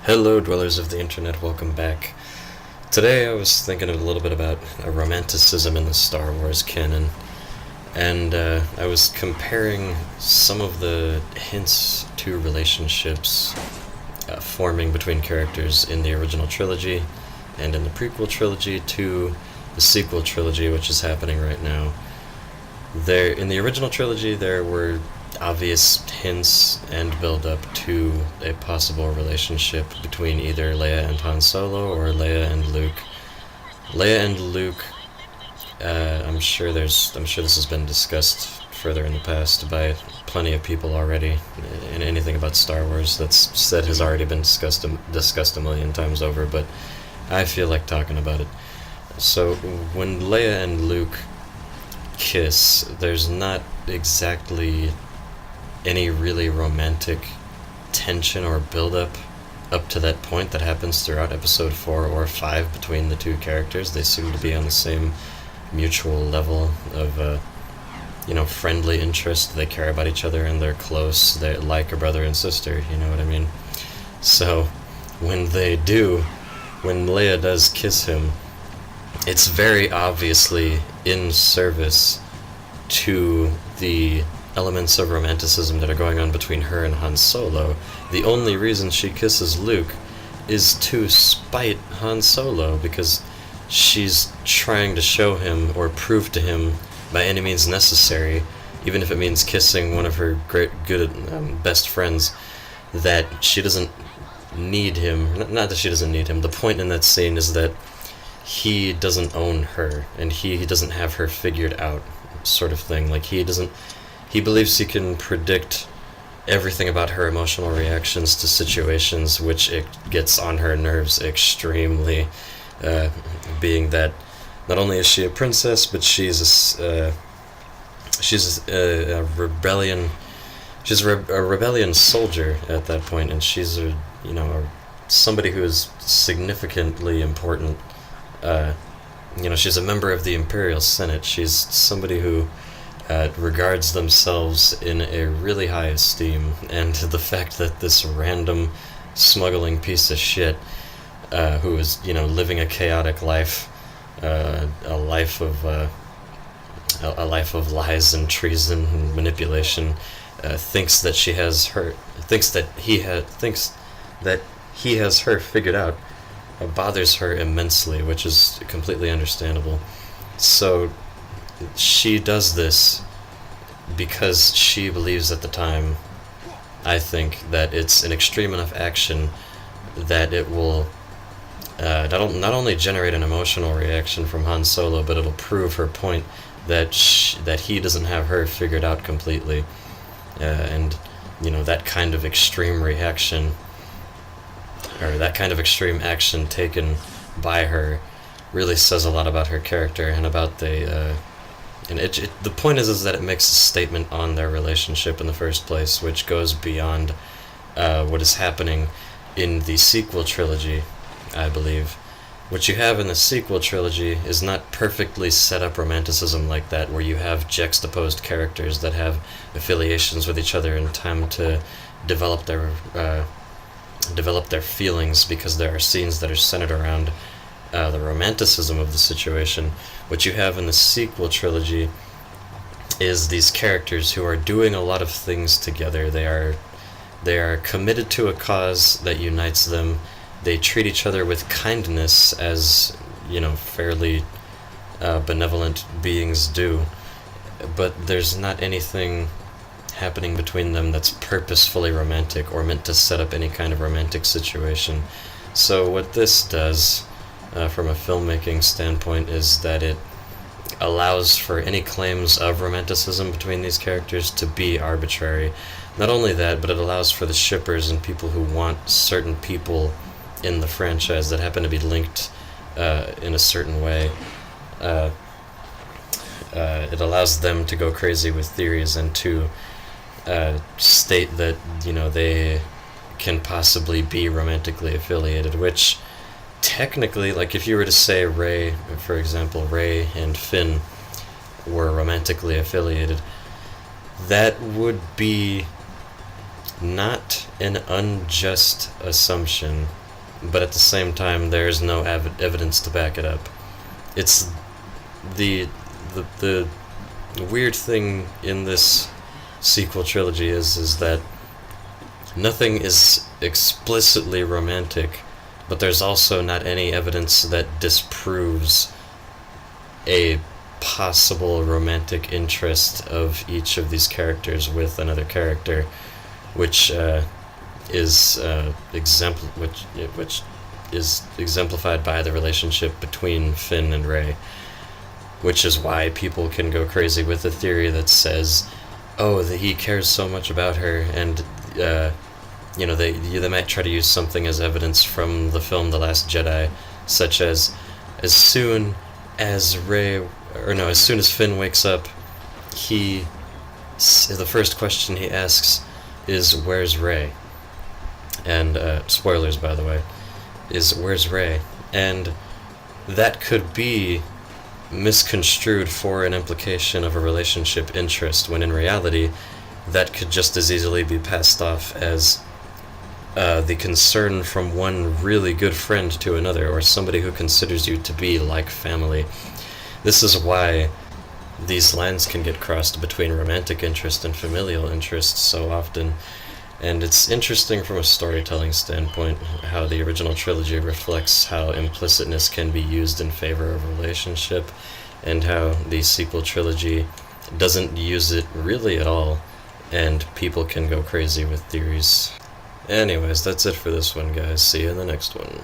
Hello, dwellers of the internet, welcome back. Today I was thinking a little bit about romanticism in the Star Wars canon, and I was comparing some of the hints to relationships forming between characters in the original trilogy and in the prequel trilogy to the sequel trilogy, which is happening right now. In the original trilogy, there were obvious hints and build up to a possible relationship between either Leia and Han Solo or Leia and Luke. Leia and Luke, I'm sure this has been discussed further in the past by plenty of people already, and anything about Star Wars that's said has already been discussed a million times over, but I feel like talking about it. So when Leia and Luke kiss, there's not exactly any really romantic tension or build-up up to that point that happens throughout episode 4 or 5 between the two characters. They seem to be on the same mutual level of, friendly interest. They care about each other and they're close. They're like a brother and sister, you know what I mean? So, when Leia does kiss him, it's very obviously in service to the elements of romanticism that are going on between her and Han Solo. The only reason she kisses Luke is to spite Han Solo, because she's trying to show him or prove to him by any means necessary, even if it means kissing one of her best friends, that she doesn't need him. Not that she doesn't need him. The point in that scene is that he doesn't own her, and he doesn't have her figured out, sort of thing. Like, he believes he can predict everything about her emotional reactions to situations, which it gets on her nerves extremely, being that not only is she a princess, but she's a rebellion. She's a rebellion soldier at that point, and she's somebody who is significantly important. She's a member of the Imperial Senate. She's somebody who regards themselves in a really high esteem, and the fact that this random smuggling piece of shit, who is living a chaotic life, a life of lies and treason and manipulation, thinks that he has her figured out, bothers her immensely, which is completely understandable. So she does this because she believes at the time, I think, that it's an extreme enough action that it will not only generate an emotional reaction from Han Solo, but it'll prove her point that he doesn't have her figured out completely, and that kind of extreme reaction, or that kind of extreme action taken by her, really says a lot about her character and about the point is that it makes a statement on their relationship in the first place, which goes beyond what is happening in the sequel trilogy, I believe. What you have in the sequel trilogy is not perfectly set up romanticism like that, where you have juxtaposed characters that have affiliations with each other in time to develop their feelings, because there are scenes that are centered around the romanticism of the situation. What you have in the sequel trilogy is these characters who are doing a lot of things together. They are committed to a cause that unites them. They treat each other with kindness, as fairly benevolent beings do. But there's not anything happening between them that's purposefully romantic or meant to set up any kind of romantic situation. So what this does, from a filmmaking standpoint, is that it allows for any claims of romanticism between these characters to be arbitrary. Not only that, but it allows for the shippers and people who want certain people in the franchise that happen to be linked in a certain way. It allows them to go crazy with theories and to state that they can possibly be romantically affiliated, which technically, like, if you were to say Rey, for example, Rey and Finn were romantically affiliated, that would be not an unjust assumption, but at the same time there is no evidence to back it up. It's the weird thing in this sequel trilogy is that nothing is explicitly romantic, but there's also not any evidence that disproves a possible romantic interest of each of these characters with another character, which is which is exemplified by the relationship between Finn and Rey, which is why people can go crazy with the theory that says, oh, that he cares so much about her, and they might try to use something as evidence from the film The Last Jedi, such as soon as Finn wakes up, the first question he asks is, where's Rey? And spoilers, by the way, is, where's Rey? And that could be misconstrued for an implication of a relationship interest, when in reality that could just as easily be passed off as the concern from one really good friend to another, or somebody who considers you to be like family. This is why these lines can get crossed between romantic interest and familial interest so often. And it's interesting from a storytelling standpoint how the original trilogy reflects how implicitness can be used in favor of a relationship, and how the sequel trilogy doesn't use it really at all, and people can go crazy with theories. Anyways, that's it for this one, guys. See you in the next one.